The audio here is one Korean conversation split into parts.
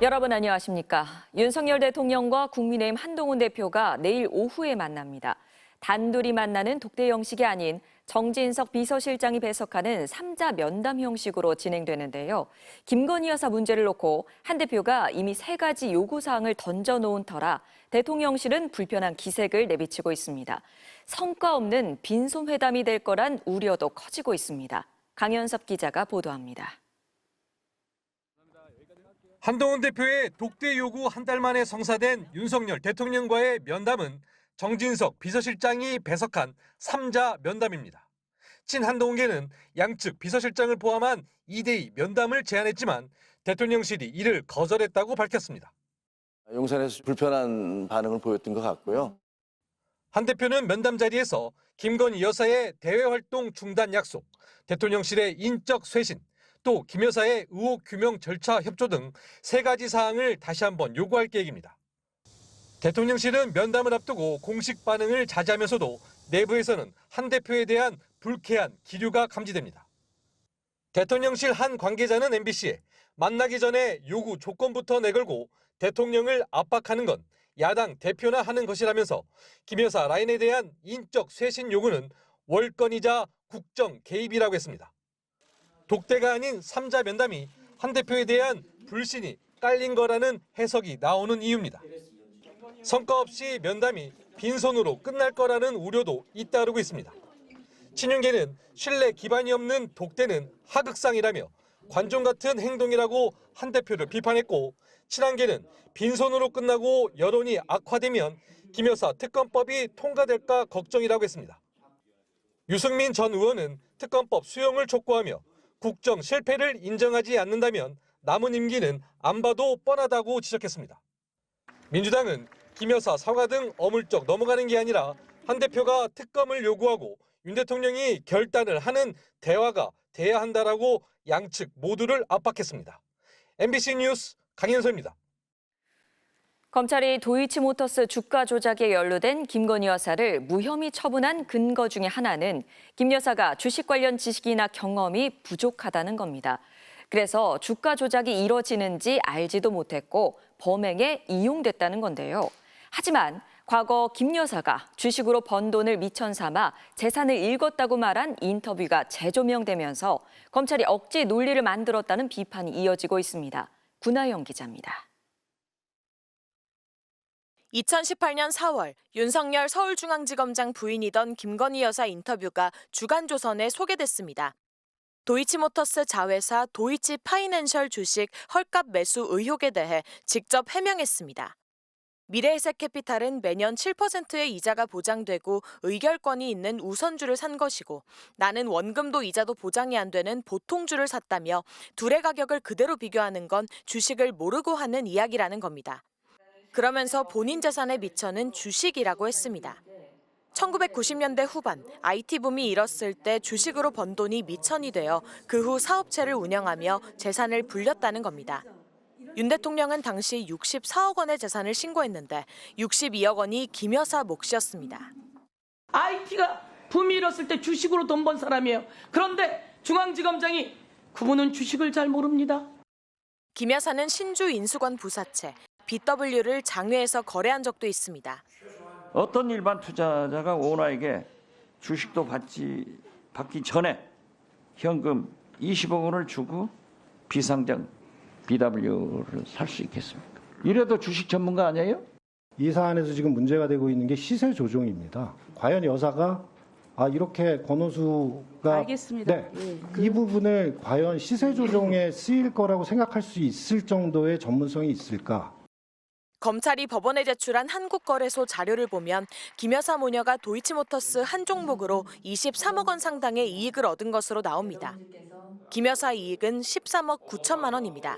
여러분 안녕하십니까? 윤석열 대통령과 국민의힘 한동훈 대표가 내일 오후에 만납니다. 단둘이 만나는 독대 형식이 아닌 정진석 비서실장이 배석하는 3자 면담 형식으로 진행되는데요. 김건희 여사 문제를 놓고 한 대표가 이미 3가지 요구사항을 던져놓은 터라 대통령실은 불편한 기색을 내비치고 있습니다. 성과 없는 빈손회담이 될 거란 우려도 커지고 있습니다. 강현섭 기자가 보도합니다. 한동훈 대표의 독대 요구 한 달 만에 성사된 윤석열 대통령과의 면담은 정진석 비서실장이 배석한 3자 면담입니다. 친한동훈계는 양측 비서실장을 포함한 2대2 면담을 제안했지만 대통령실이 이를 거절했다고 밝혔습니다. 용산에서 불편한 반응을 보였던 것 같고요. 한 대표는 면담 자리에서 김건희 여사의 대외활동 중단 약속, 대통령실의 인적 쇄신, 또 김 여사의 의혹 규명 절차 협조 등 3가지 사항을 다시 한번 요구할 계획입니다. 대통령실은 면담을 앞두고 공식 반응을 자제하면서도 내부에서는 한 대표에 대한 불쾌한 기류가 감지됩니다. 대통령실 한 관계자는 MBC에 만나기 전에 요구 조건부터 내걸고 대통령을 압박하는 건 야당 대표나 하는 것이라면서 김 여사 라인에 대한 인적 쇄신 요구는 월권이자 국정 개입이라고 했습니다. 독대가 아닌 3자 면담이 한 대표에 대한 불신이 깔린 거라는 해석이 나오는 이유입니다. 성과 없이 면담이 빈손으로 끝날 거라는 우려도 잇따르고 있습니다. 친윤계는 신뢰 기반이 없는 독대는 하극상이라며 관종 같은 행동이라고 한 대표를 비판했고, 친한계는 빈손으로 끝나고 여론이 악화되면 김 여사 특검법이 통과될까 걱정이라고 했습니다. 유승민 전 의원은 특검법 수용을 촉구하며 국정 실패를 인정하지 않는다면 남은 임기는 안 봐도 뻔하다고 지적했습니다. 민주당은 김 여사 사과 등 어물쩍 넘어가는 게 아니라 한 대표가 특검을 요구하고 윤 대통령이 결단을 하는 대화가 돼야 한다라고 양측 모두를 압박했습니다. MBC 뉴스 강현서입니다. 검찰이 도이치모터스 주가 조작에 연루된 김건희 여사를 무혐의 처분한 근거 중에 하나는 김 여사가 주식 관련 지식이나 경험이 부족하다는 겁니다. 그래서 주가 조작이 이뤄지는지 알지도 못했고 범행에 이용됐다는 건데요. 하지만 과거 김 여사가 주식으로 번 돈을 미천 삼아 재산을 읽었다고 말한 인터뷰가 재조명되면서 검찰이 억지 논리를 만들었다는 비판이 이어지고 있습니다. 구나영 기자입니다. 2018년 4월 윤석열 서울중앙지검장 부인이던 김건희 여사 인터뷰가 주간조선에 소개됐습니다. 도이치모터스 자회사 도이치파이낸셜 주식 헐값 매수 의혹에 대해 직접 해명했습니다. 미래에셋캐피탈은 매년 7%의 이자가 보장되고 의결권이 있는 우선주를 산 것이고 나는 원금도 이자도 보장이 안 되는 보통주를 샀다며 둘의 가격을 그대로 비교하는 건 주식을 모르고 하는 이야기라는 겁니다. 그러면서 본인 재산의 미천은 주식이라고 했습니다. 1990년대 후반 IT 붐이 일었을 때 주식으로 번 돈이 미천이 되어 그 후 사업체를 운영하며 재산을 불렸다는 겁니다. 윤 대통령은 당시 64억 원의 재산을 신고했는데 62억 원이 김 여사 몫이었습니다. IT가 붐이 일었을 때 주식으로 돈 번 사람이에요. 그런데 중앙지검장이 그분은 주식을 잘 모릅니다. 김 여사는 신주 인수권 부사채 BW를 장외에서 거래한 적도 있습니다. 어떤 일반 투자자가 오너에게 주식도 받기 전에 현금 20억 원을 주고 비상장 BW를 살 수 있겠습니까? 이래도 주식 전문가 아니에요? 이 사안에서 지금 문제가 되고 있는 게 시세 조종입니다. 과연 여사가 이렇게 권오수가 알겠습니다. 네, 이 부분을 과연 시세 조종에 쓰일 거라고 생각할 수 있을 정도의 전문성이 있을까? 검찰이 법원에 제출한 한국거래소 자료를 보면 김 여사 모녀가 도이치모터스 한 종목으로 23억 원 상당의 이익을 얻은 것으로 나옵니다. 김 여사 이익은 13억 9천만 원입니다.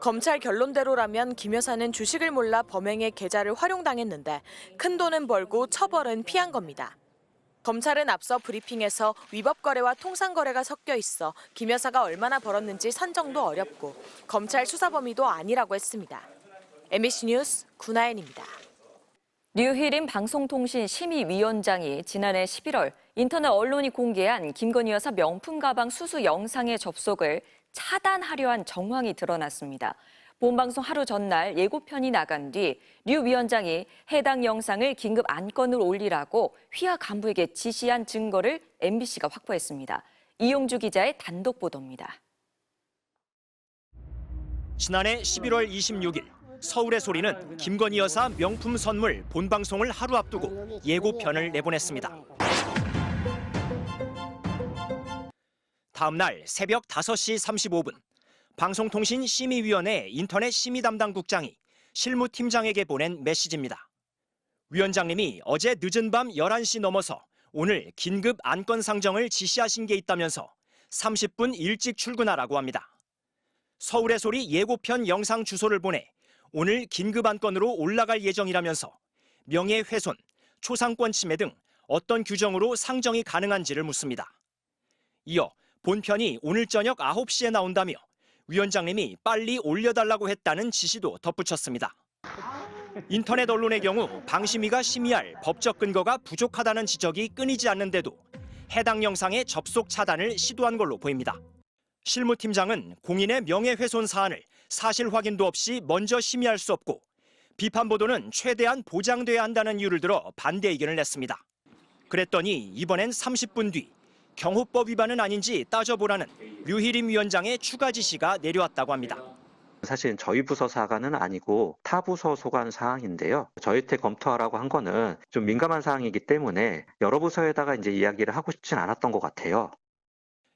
검찰 결론대로라면 김 여사는 주식을 몰라 범행의 계좌를 활용당했는데 큰 돈은 벌고 처벌은 피한 겁니다. 검찰은 앞서 브리핑에서 위법 거래와 통상 거래가 섞여 있어 김 여사가 얼마나 벌었는지 산정도 어렵고 검찰 수사 범위도 아니라고 했습니다. MBC 뉴스 구나연입니다. 류희림 방송통신심의위원장이 지난해 11월 인터넷 언론이 공개한 김건희 여사 명품 가방 수수 영상의 접속을 차단하려 한 정황이 드러났습니다. 본방송 하루 전날 예고편이 나간 뒤 류 위원장이 해당 영상을 긴급 안건으로 올리라고 휘하 간부에게 지시한 증거를 MBC가 확보했습니다. 이용주 기자의 단독 보도입니다. 지난해 11월 26일 서울의 소리는 김건희 여사 명품 선물 본방송을 하루 앞두고 예고편을 내보냈습니다. 다음 날 새벽 5시 35분 방송통신심의위원회 인터넷 심의 담당 국장이 실무팀장에게 보낸 메시지입니다. 위원장님이 어제 늦은 밤 11시 넘어서 오늘 긴급 안건 상정을 지시하신 게 있다면서 30분 일찍 출근하라고 합니다. 서울의 소리 예고편 영상 주소를 보내 오늘 긴급 안건으로 올라갈 예정이라면서 명예훼손, 초상권 침해 등 어떤 규정으로 상정이 가능한지를 묻습니다. 이어 본편이 오늘 저녁 9시에 나온다며 위원장님이 빨리 올려달라고 했다는 지시도 덧붙였습니다. 인터넷 언론의 경우 방심위가 심의할 법적 근거가 부족하다는 지적이 끊이지 않는데도 해당 영상의 접속 차단을 시도한 걸로 보입니다. 실무팀장은 공인의 명예훼손 사안을 사실 확인도 없이 먼저 심의할 수 없고 비판 보도는 최대한 보장돼야 한다는 이유를 들어 반대 의견을 냈습니다. 그랬더니 이번엔 30분 뒤 경호법 위반은 아닌지 따져보라는 류희림 위원장의 추가 지시가 내려왔다고 합니다. 사실 저희 부서 사과는 아니고 타 부서 소관 사항인데요. 저희한테 검토하라고 한 거는 좀 민감한 사항이기 때문에 여러 부서에다가 이제 이야기를 하고 싶진 않았던 것 같아요.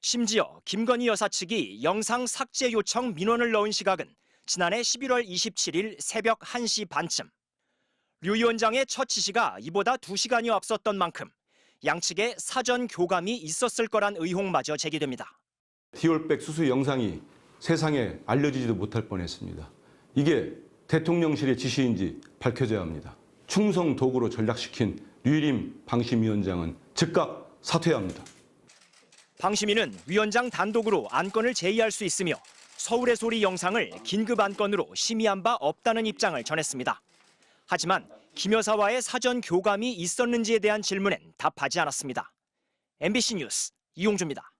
심지어 김건희 여사 측이 영상 삭제 요청 민원을 넣은 시각은 지난해 11월 27일 새벽 1시 반쯤. 류 위원장의 첫 지시가 이보다 2시간여 앞섰던 만큼 양측에 사전 교감이 있었을 거란 의혹마저 제기됩니다. 디올백 수수 영상이 세상에 알려지지도 못할 뻔했습니다. 이게 대통령실의 지시인지 밝혀져야 합니다. 충성 도구로 전락시킨 류희림 방심위원장은 즉각 사퇴해야 합니다. 방심위는 위원장 단독으로 안건을 제의할 수 있으며 서울의 소리 영상을 긴급 안건으로 심의한 바 없다는 입장을 전했습니다. 하지만 김 여사와의 사전 교감이 있었는지에 대한 질문엔 답하지 않았습니다. MBC 뉴스 이용주입니다.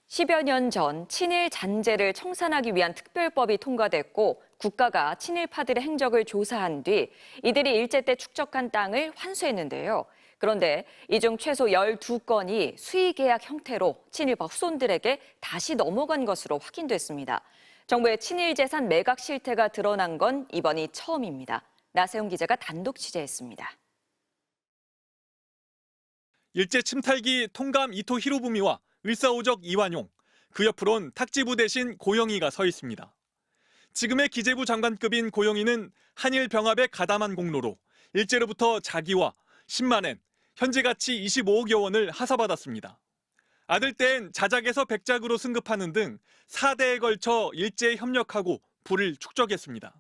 10여 년 전 친일 잔재를 청산하기 위한 특별법이 통과됐고 국가가 친일파들의 행적을 조사한 뒤 이들이 일제 때 축적한 땅을 환수했는데요. 그런데 이 중 최소 12건이 수의계약 형태로 친일파 후손들에게 다시 넘어간 것으로 확인됐습니다. 정부의 친일 재산 매각 실태가 드러난 건 이번이 처음입니다. 나세훈 기자가 단독 취재했습니다. 일제 침탈기 통감 이토 히로부미와 을사오적 이완용, 그 옆으론 탁지부 대신 고영희가 서 있습니다. 지금의 기재부 장관급인 고영희는 한일 병합에 가담한 공로로 일제로부터 자기와 10만 엔, 현재 가치 25억여 원을 하사받았습니다. 아들 땐 자작에서 백작으로 승급하는 등 4대에 걸쳐 일제에 협력하고 부를 축적했습니다.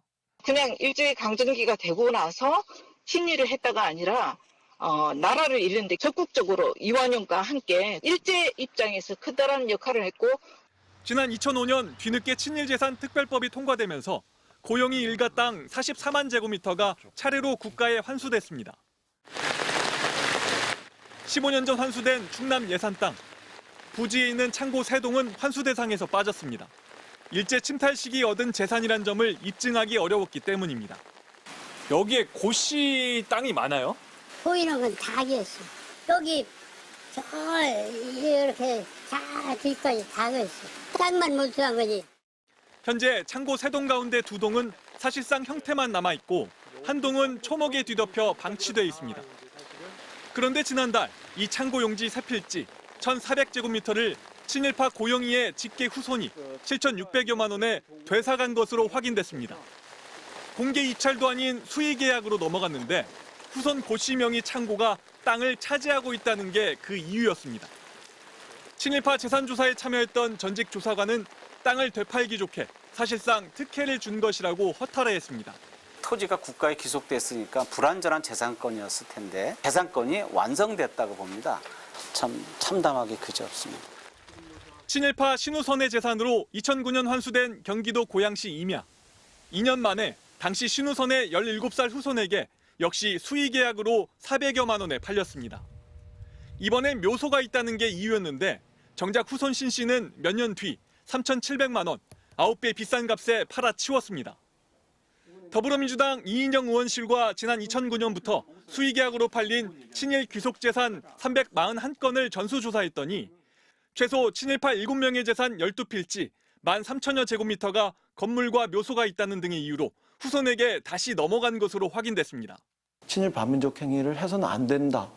그냥 일제의 강점기가 되고 나서 친일을 했다가 아니라 나라를 잃는데 적극적으로 이완용과 함께 일제 입장에서 크다란 역할을 했고 지난 2005년 뒤늦게 친일재산 특별법이 통과되면서 고영희 일가 땅 44만 제곱미터가 차례로 국가에 환수됐습니다. 15년 전 환수된 충남 예산 땅, 부지에 있는 창고 3동은 환수 대상에서 빠졌습니다. 일제 침탈 시기 얻은 재산이란 점을 입증하기 어려웠기 때문입니다. 여기에 고씨 땅이 많아요? 보이는 건 다 했어. 여기 저 이렇게 다 뒤까지 다 했어. 땅만 몰수한 거지. 현재 창고 3동 가운데 2동은 사실상 형태만 남아있고 한 동은 초목에 뒤덮여 방치돼 있습니다. 그런데 지난달 이 창고 용지 3필지 1,400제곱미터를 친일파 고영희의 직계 후손이 7,600여만 원에 되사간 것으로 확인됐습니다. 공개 입찰도 아닌 수의 계약으로 넘어갔는데 후손 고씨 명의 창고가 땅을 차지하고 있다는 게 그 이유였습니다. 친일파 재산조사에 참여했던 전직 조사관은 땅을 되팔기 좋게 사실상 특혜를 준 것이라고 허탈해했습니다. 토지가 국가에 귀속됐으니까 불완전한 재산권이었을 텐데 재산권이 완성됐다고 봅니다. 참 참담하게 그지없습니다. 친일파 신우선의 재산으로 2009년 환수된 경기도 고양시 임야. 2년 만에 당시 신우선의 17살 후손에게 역시 수의계약으로 400여만 원에 팔렸습니다. 이번엔 묘소가 있다는 게 이유였는데 정작 후손 신 씨는 몇 년 뒤 3,700만 원, 9배 비싼 값에 팔아치웠습니다. 더불어민주당 이인영 의원실과 지난 2009년부터 수의계약으로 팔린 친일 귀속재산 341건을 전수조사했더니 최소 친일파 7명의 재산 12필지 13,000여 제곱미터가 건물과 묘소가 있다는 등의 이유로 후손에게 다시 넘어간 것으로 확인됐습니다. 친일 반민족 행위를 해서는 안 된다.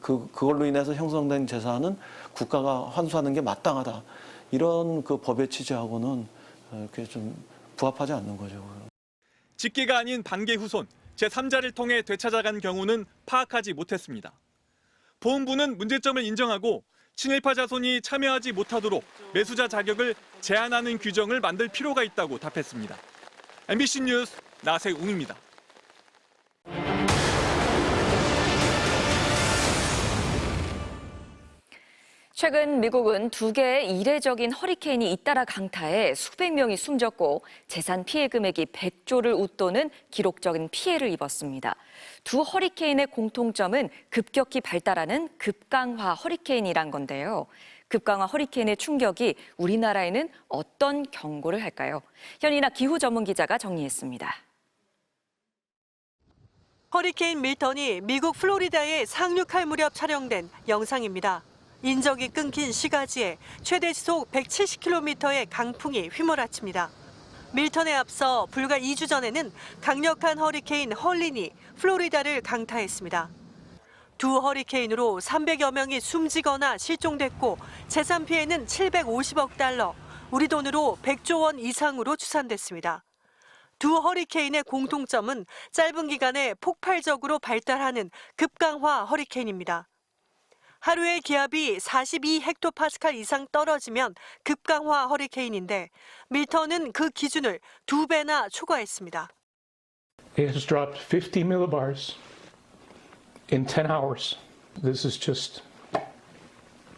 그걸로 인해서 형성된 재산은 국가가 환수하는 게 마땅하다. 이런 그 법의 취지하고는 이렇게 좀 부합하지 않는 거죠. 직계가 아닌 반계 후손, 제3자를 통해 되찾아간 경우는 파악하지 못했습니다. 보훈부는 문제점을 인정하고 친일파 자손이 참여하지 못하도록 매수자 자격을 제한하는 규정을 만들 필요가 있다고 답했습니다. MBC 뉴스 나세웅입니다. 최근 미국은 2개의 이례적인 허리케인이 잇따라 강타해 수백 명이 숨졌고 재산 피해 금액이 100조를 웃도는 기록적인 피해를 입었습니다. 두 허리케인의 공통점은 급격히 발달하는 급강화 허리케인이란 건데요. 급강화 허리케인의 충격이 우리나라에는 어떤 경고를 할까요? 현이나 기후 전문 기자가 정리했습니다. 허리케인 밀턴이 미국 플로리다에 상륙할 무렵 촬영된 영상입니다. 인적이 끊긴 시가지에 최대 시속 170km의 강풍이 휘몰아칩니다. 밀턴에 앞서 불과 2주 전에는 강력한 허리케인 헐린이 플로리다를 강타했습니다. 두 허리케인으로 300여 명이 숨지거나 실종됐고 재산 피해는 750억 달러, 우리 돈으로 100조 원 이상으로 추산됐습니다. 두 허리케인의 공통점은 짧은 기간에 폭발적으로 발달하는 급강화 허리케인입니다. 하루의 기압이 42헥토파스칼 이상 떨어지면 급강화 허리케인인데 밀턴은 그 기준을 2배나 초과했습니다. It has dropped 50 millibars in 10 hours. This is just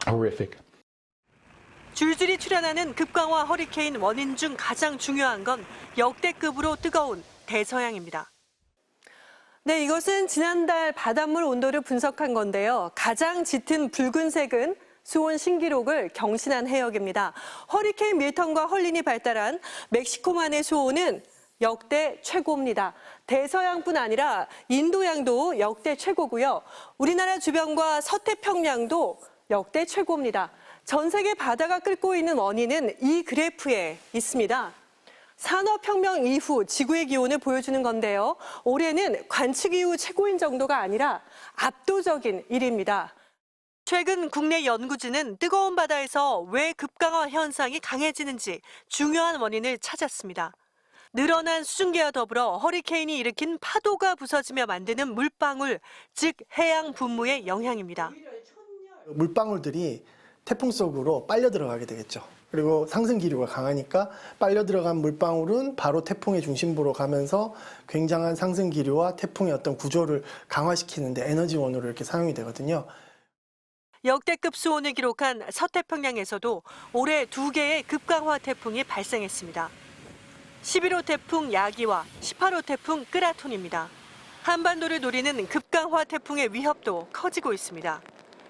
horrific. 줄줄이 출현하는 급강화 허리케인 원인 중 가장 중요한 건 역대급으로 뜨거운 대서양입니다. 네, 이것은 지난달 바닷물 온도를 분석한 건데요. 가장 짙은 붉은색은 수온 신기록을 경신한 해역입니다. 허리케인 밀턴과 헐린이 발달한 멕시코만의 수온은 역대 최고입니다. 대서양뿐 아니라 인도양도 역대 최고고요. 우리나라 주변과 서태평양도 역대 최고입니다. 전 세계 바다가 끓고 있는 원인은 이 그래프에 있습니다. 산업혁명 이후 지구의 기온을 보여주는 건데요. 올해는 관측 이후 최고인 정도가 아니라 압도적인 일입니다. 최근 국내 연구진은 뜨거운 바다에서 왜 급강화 현상이 강해지는지 중요한 원인을 찾았습니다. 늘어난 수증기와 더불어 허리케인이 일으킨 파도가 부서지며 만드는 물방울, 즉 해양 분무의 영향입니다. 물방울들이 태풍 속으로 빨려 들어가게 되겠죠. 그리고 상승 기류가 강하니까 빨려 들어간 물방울은 바로 태풍의 중심부로 가면서 굉장한 상승 기류와 태풍의 어떤 구조를 강화시키는데 에너지원으로 이렇게 사용이 되거든요. 역대급 수온을 기록한 서태평양에서도 올해 2개의 급강화 태풍이 발생했습니다. 11호 태풍 야기와 18호 태풍 끄라톤입니다. 한반도를 노리는 급강화 태풍의 위협도 커지고 있습니다.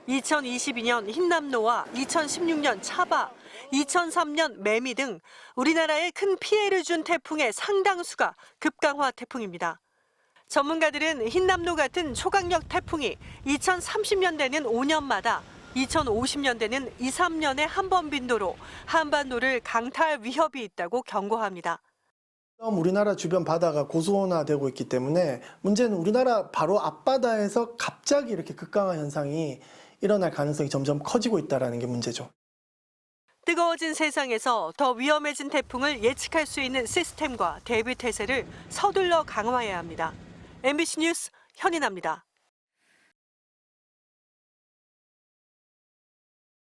2022년 흰남노와 2016년 차바, 2003년 매미 등 우리나라에 큰 피해를 준 태풍의 상당수가 급강화 태풍입니다. 전문가들은 흰남노 같은 초강력 태풍이 2030년대는 5년마다, 2050년대는 2, 3년에 한 번 빈도로 한반도를 강타할 위협이 있다고 경고합니다. 우리나라 주변 바다가 고수온화되고 있기 때문에 문제는 우리나라 바로 앞바다에서 갑자기 이렇게 급강화 현상이 일어날 가능성이 점점 커지고 있다는 게 문제죠. 뜨거워진 세상에서 더 위험해진 태풍을 예측할 수 있는 시스템과 대비 태세를 서둘러 강화해야 합니다. MBC 뉴스 현인아입니다.